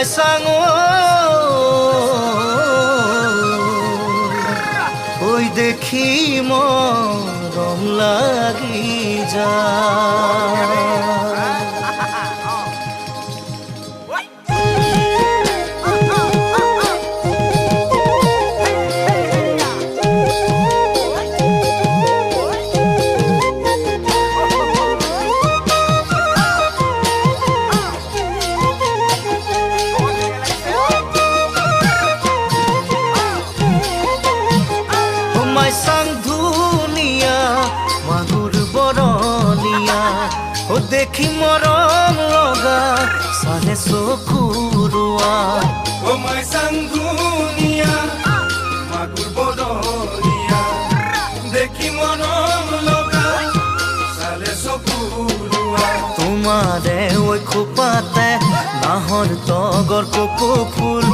তোমায় চাং ওই দেখি মৰম লাগি যায়। চাং ধুনিয়া মাগুৰ বৰনিয়া ও দেখি মৰম লগা সালে চকুৰুৱা ও মাই চাং ধুনিয়া মাগুৰ বৰনিয়া দেখি মৰম লগা সালে চকুৰুৱা তোমাৰে ঐ খোপাতে নাহৰ তগৰ কপৌ ফুল